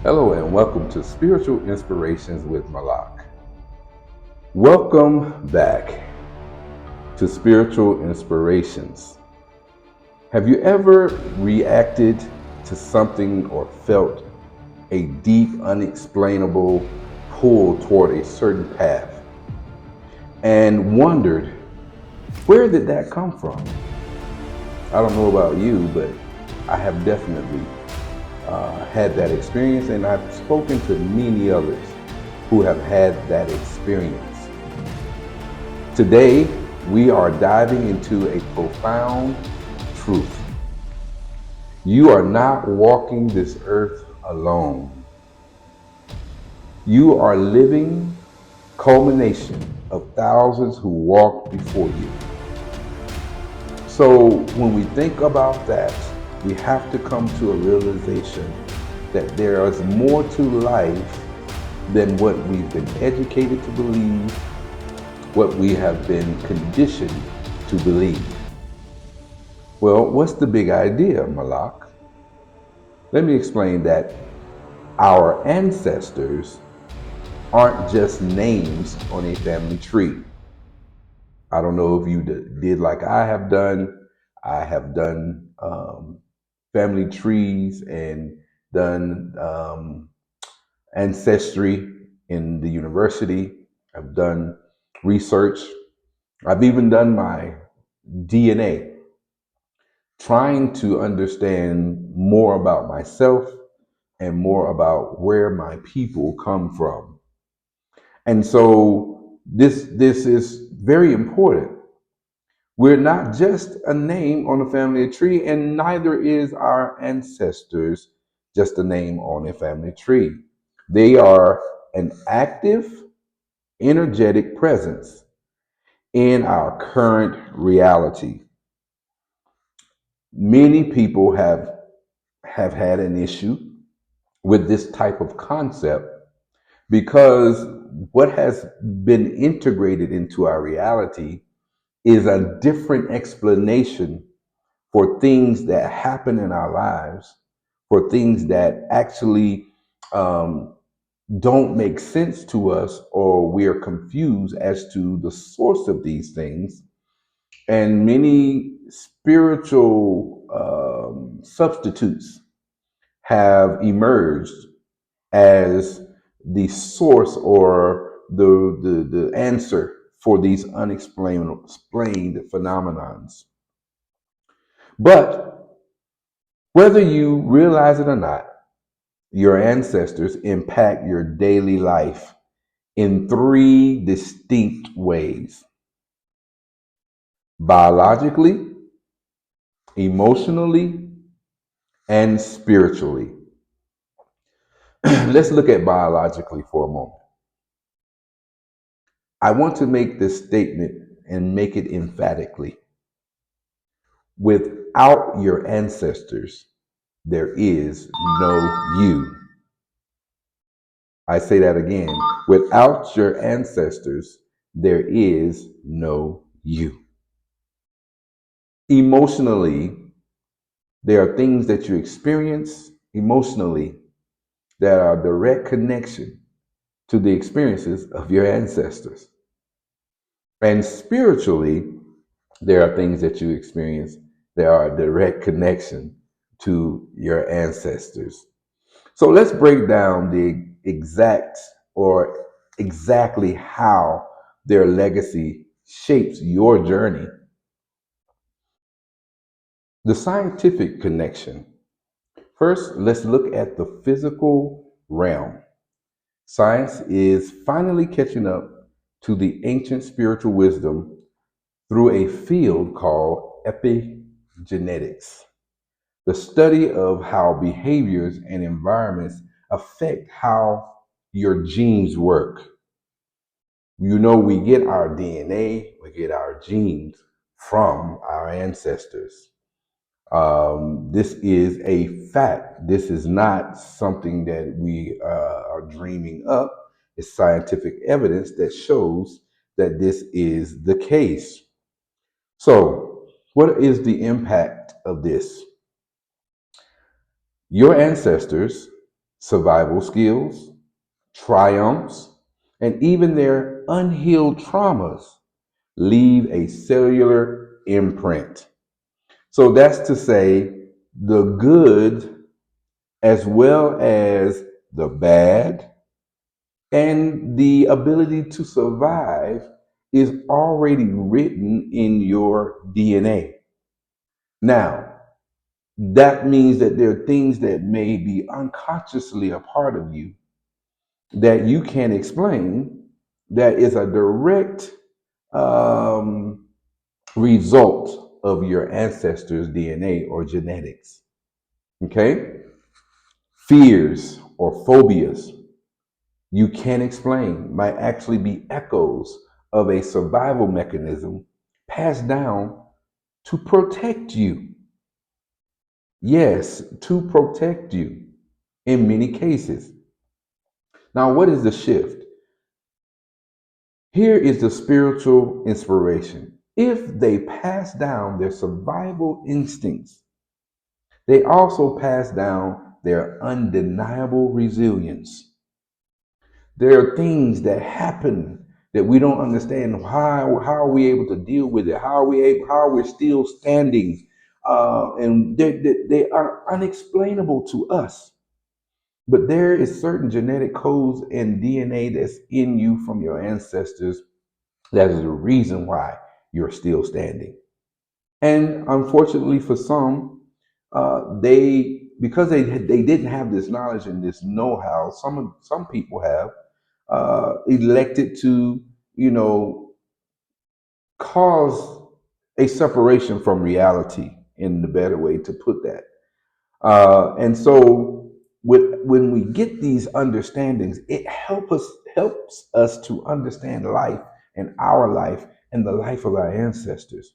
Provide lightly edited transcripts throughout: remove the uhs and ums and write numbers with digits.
Hello and welcome to Spiritual Inspirations with Malak. Welcome back to Spiritual Inspirations. Have you ever reacted to something or felt a deep, unexplainable pull toward a certain path and wondered, where did that come from? I don't know about you, but I have definitely had that experience, and I've spoken to many others who have had that experience. Today, we are diving into a profound truth. You are not walking this earth alone. You are living culmination of thousands who walked before you. So when we think about that, we have to come to a realization that there is more to life than what we've been educated to believe, what we have been conditioned to believe. Well, what's the big idea, Malak? Let me explain that our ancestors aren't just names on a family tree. I don't know if you did like I have done. I have done family trees and done ancestry in the university. I've done research. I've even done my DNA, trying to understand more about myself and more about where my people come from. And so this is very important. We're not just a name on a family tree, and neither is our ancestors just a name on a family tree. They are an active, energetic presence in our current reality. Many people have had an issue with this type of concept because what has been integrated into our reality is a different explanation for things that happen in our lives, for things that actually don't make sense to us, or we are confused as to the source of these things. And many spiritual substitutes have emerged as the source or the answer for these unexplained phenomenons. But whether you realize it or not, your ancestors impact your daily life in three distinct ways: biologically, emotionally, and spiritually. Let's look at biologically for a moment. I want to make this statement and make it emphatically. Without your ancestors, there is no you. I say that again. Without your ancestors, there is no you. Emotionally, there are things that you experience emotionally that are a direct connection to the experiences of your ancestors. And spiritually, there are things that you experience that are a direct connection to your ancestors. So let's break down the exact or exactly how their legacy shapes your journey. The scientific connection. First, let's look at the physical realm. Science is finally catching up to the ancient spiritual wisdom through a field called epigenetics, the study of how behaviors and environments affect how your genes work. You know, we get our DNA, we get our genes from our ancestors. This is a fact. This is not something that we are dreaming up. It's scientific evidence that shows that this is the case. So, What is the impact of this? Your ancestors' survival skills, triumphs, and even their unhealed traumas leave a cellular imprint. So that's to say, the good as well as the bad and the ability to survive is already written in your DNA. Now, that means that there are things that may be unconsciously a part of you that you can't explain, that is a direct um, result of your ancestors' DNA or genetics. Okay? Fears or phobias you can't explain might actually be echoes of a survival mechanism passed down to protect you. Yes, to protect you in many cases. Now, what is the shift? Here is the spiritual inspiration. If they pass down their survival instincts, they also pass down their undeniable resilience. There are things that happen that we don't understand. How are we able to deal with it? How are we still standing? And they are unexplainable to us. But there is certain genetic codes and DNA that's in you from your ancestors. That is the reason why you're still standing. And unfortunately for some, they because they didn't have this knowledge and this know-how. Some people have elected to, you know, cause a separation from reality, in the better way to put that. And so, when we get these understandings, it helps us to understand life and our life and the life of our ancestors.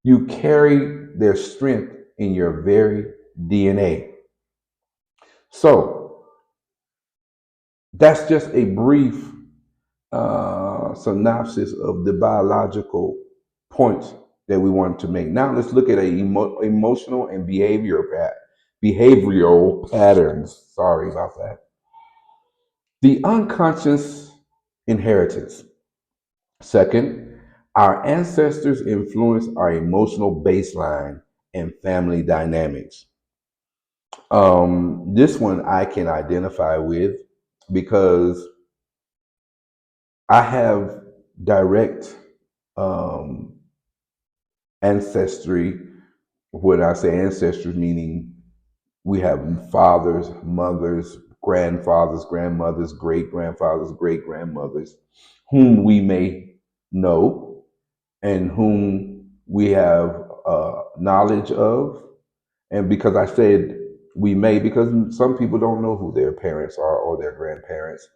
You carry their strength in your very DNA. So that's just a brief synopsis of the biological points that we wanted to make. Now let's look at emotional and behavioral patterns. Sorry about that. The unconscious inheritance. Second, our ancestors influence our emotional baseline and family dynamics. This one I can identify with because I have direct um, ancestry. When I say ancestry, meaning we have fathers, mothers, grandfathers, grandmothers, great grandfathers, great grandmothers, whom we may know and whom we have knowledge of. And because I said we may, because some people don't know who their parents are or their grandparents,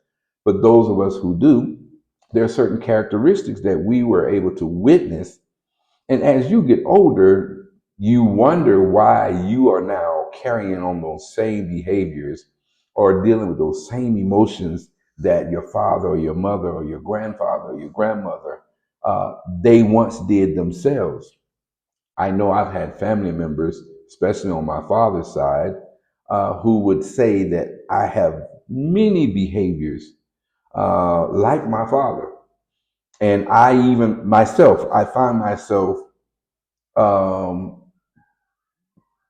but those of us who do, there are certain characteristics that we were able to witness. And as you get older, you wonder why you are now carrying on those same behaviors or dealing with those same emotions that your father or your mother or your grandfather or your grandmother they once did themselves. I know I've had family members, especially on my father's side, who would say that I have many behaviors like my father. And I even myself, I find myself um,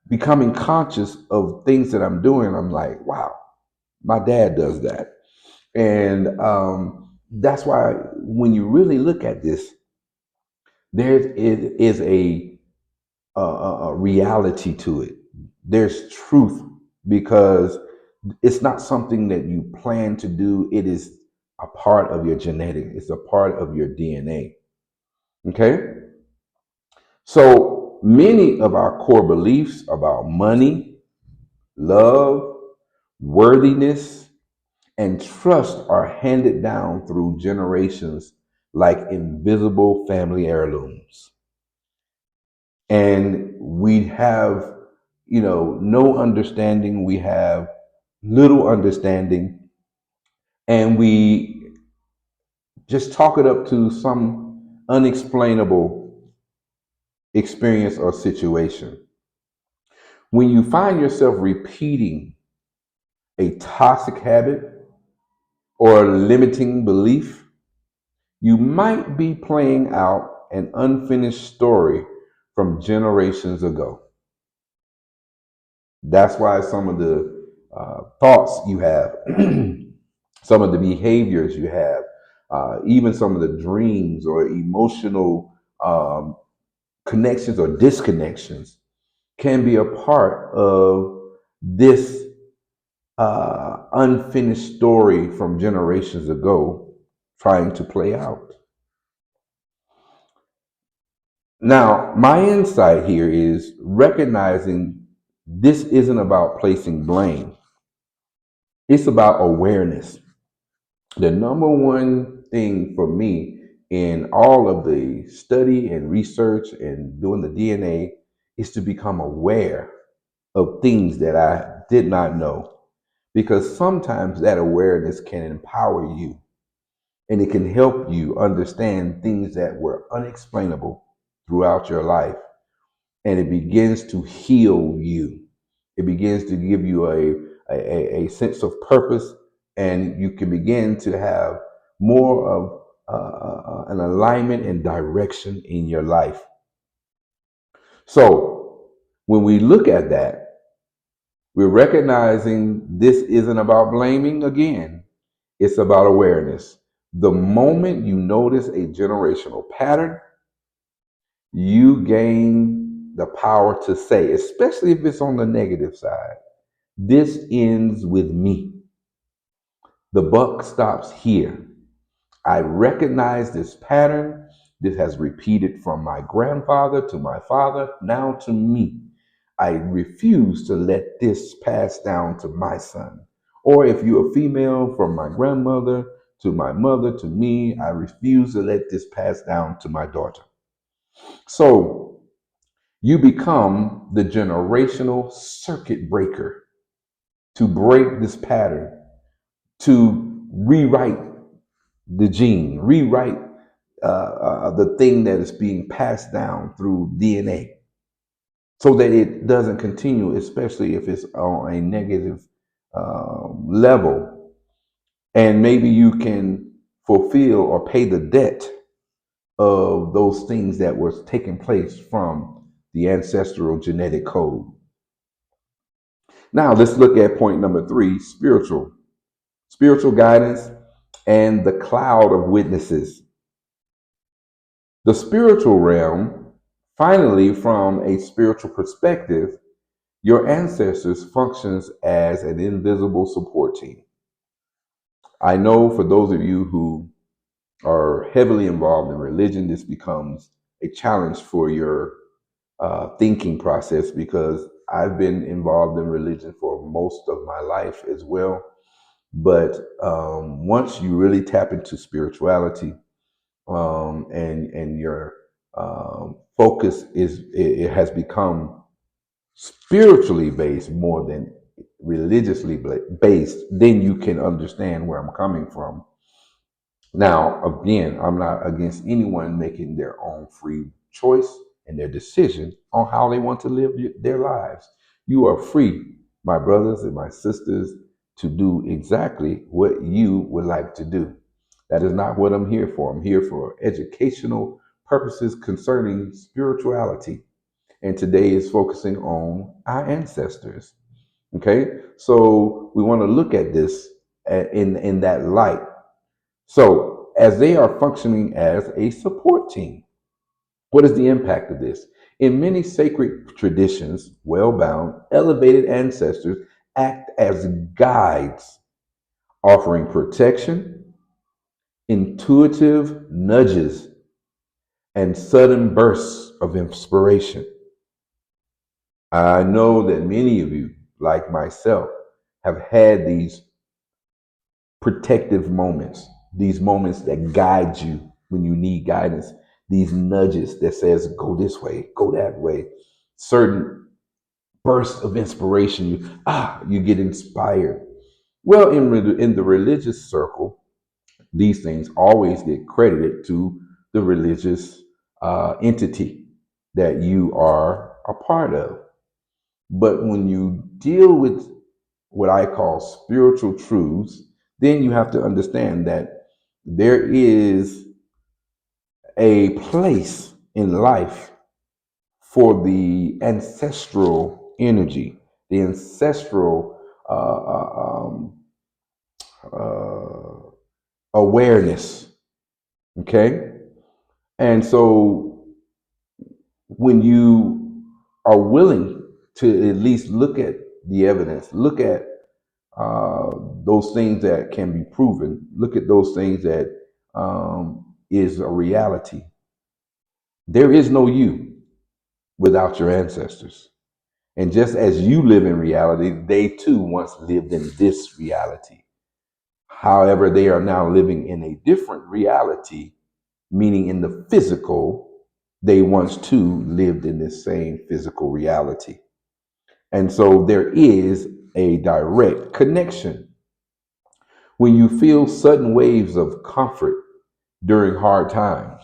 becoming conscious of things that I'm doing. I'm like, wow, my dad does that. And that's why when you really look at this, is a reality to it. There's truth because it's not something that you plan to do. It is a part of your genetic. It's a part of your DNA. Okay. So many of our core beliefs about money, love, worthiness, and trust are handed down through generations like invisible family heirlooms. And we have, no understanding. We have little understanding, and we just talk it up to some unexplainable experience, or situation. When you find yourself repeating a toxic habit or a limiting belief, you might be playing out an unfinished story from generations ago. That's why some of the thoughts you have, some of the behaviors you have, even some of the dreams or emotional connections or disconnections can be a part of this unfinished story from generations ago trying to play out. Now, my insight here is recognizing this isn't about placing blame, it's about awareness. The number one thing for me in all of the study and research and doing the DNA is to become aware of things that I did not know. Because sometimes that awareness can empower you and it can help you understand things that were unexplainable throughout your life. And it begins to heal you. It begins to give you a sense of purpose, and you can begin to have more of an alignment and direction in your life. So when we look at that, we're recognizing this isn't about blaming again, it's about awareness. The moment you notice a generational pattern, you gain the power to say, especially if it's on the negative side, this ends with me. The buck stops here. I recognize this pattern. This has repeated from my grandfather to my father, now to me. I refuse to let this pass down to my son. Or if you're a female, from my grandmother to my mother to me, I refuse to let this pass down to my daughter. So you become the generational circuit breaker to break this pattern, to rewrite the gene, rewrite the thing that is being passed down through DNA so that it doesn't continue, especially if it's on a negative level. And maybe you can fulfill or pay the debt of those things that was taking place from the ancestral genetic code. Now let's look at point number 3, spiritual guidance and the cloud of witnesses. The spiritual realm, finally, from a spiritual perspective, your ancestors functions as an invisible support team. I know for those of you who are heavily involved in religion, this becomes a challenge for your thinking process because I've been involved in religion for most of my life as well. But once you really tap into spirituality, and your focus it has become spiritually based more than religiously based, then you can understand where I'm coming from. Now, again, I'm not against anyone making their own free choice and their decision on how they want to live their lives. You are free, my brothers and my sisters, to do exactly what you would like to do. That is not what I'm here for. I'm here for educational purposes concerning spirituality. And today is focusing on our ancestors. Okay, so we want to look at this in that light. So, as they are functioning as a support team, what is the impact of this? In many sacred traditions, well bound, elevated ancestors act as guides, offering protection, intuitive nudges, and sudden bursts of inspiration. I know that many of you, like myself, have had these protective moments, these moments that guide you when you need guidance, these nudges that says go this way, go that way, certain bursts of inspiration. You get inspired. Well, in the religious circle, these things always get credited to the religious entity that you are a part of. But when you deal with what I call spiritual truths, then you have to understand that there is a place in life for the ancestral energy, the ancestral uh, awareness. Okay. And so when you are willing to at least look at the evidence, look at uh, those things that can be proven, look at those things that is a reality. There is no you without your ancestors. And just as you live in reality, they too once lived in this reality. However, they are now living in a different reality, meaning in the physical, they once too lived in this same physical reality. And so there is a direct connection. When you feel sudden waves of comfort during hard times,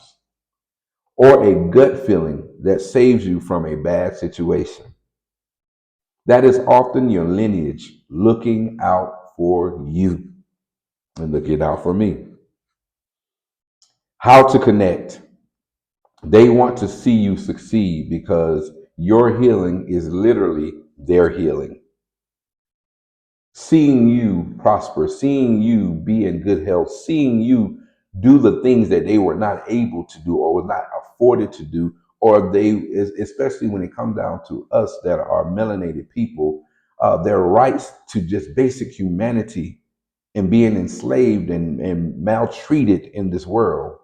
or a gut feeling that saves you from a bad situation, that is often your lineage looking out for you and looking out for me. How to connect? They want to see you succeed because your healing is literally their healing. Seeing you prosper, seeing you be in good health, seeing you do the things that they were not able to do or were not afforded to do, or they, especially when it comes down to us that are melanated people, their rights to just basic humanity and being enslaved and maltreated in this world.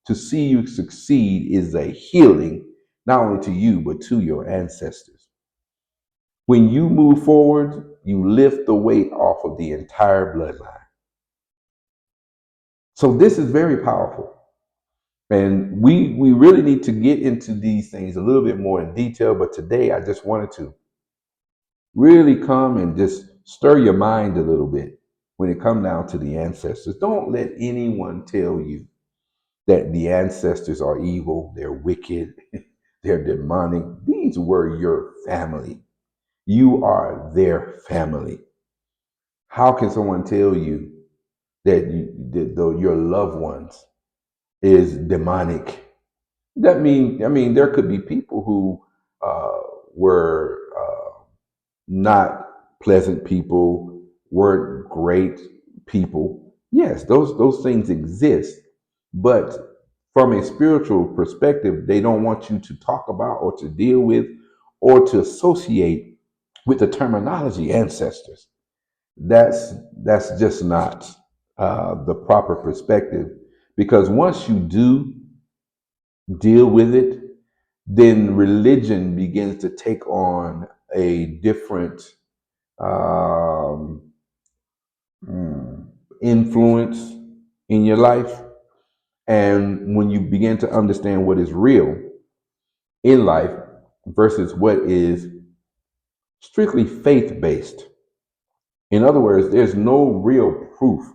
To see you succeed is a healing, not only to you, but to your ancestors. When you move forward, you lift the weight off of the entire bloodline. So this is very powerful. And we really need to get into these things a little bit more in detail. But today I just wanted to really come and just stir your mind a little bit when it comes down to the ancestors. Don't let anyone tell you that the ancestors are evil, they're wicked, they're demonic. These were your family. You are their family. How can someone tell you that, your loved ones is demonic? I mean, there could be people who were not pleasant people, weren't great people. Yes, those things exist, but from a spiritual perspective, they don't want you to talk about or to deal with or to associate with the terminology ancestors. That's just not the proper perspective, because once you do deal with it, then religion begins to take on a different um, influence in your life. And when you begin to understand what is real in life versus what is strictly faith based, in other words, there's no real proof.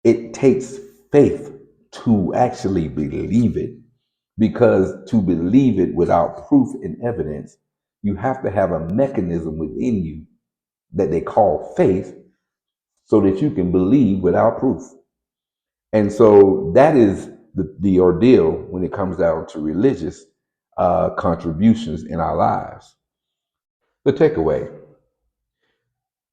It takes faith to actually believe it, because to believe it without proof and evidence, you have to have a mechanism within you that they call faith so that you can believe without proof. And so that is the ordeal when it comes down to religious contributions in our lives. The takeaway.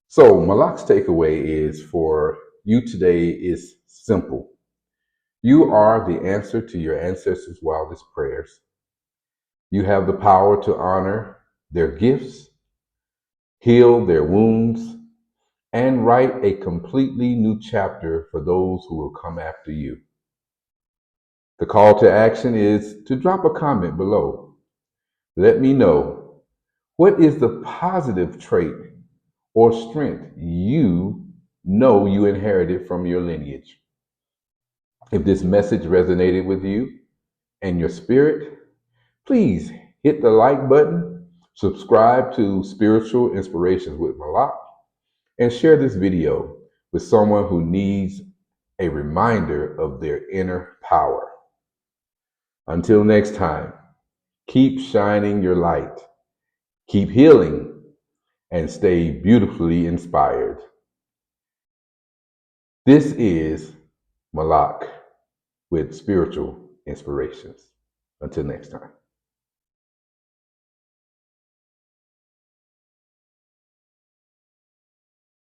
So Malak's takeaway is for you today is simple. You are the answer to your ancestors' wildest prayers. You have the power to honor their gifts, heal their wounds, and write a completely new chapter for those who will come after you. The call to action is to drop a comment below. Let me know, what is the positive trait or strength you know you inherited from your lineage? If this message resonated with you and your spirit, please hit the like button, subscribe to Spiritual Inspirations with Malak, and share this video with someone who needs a reminder of their inner power. Until next time, Keep shining your light. Keep healing and stay beautifully inspired. This is Malak with Spiritual Inspirations. Until next time.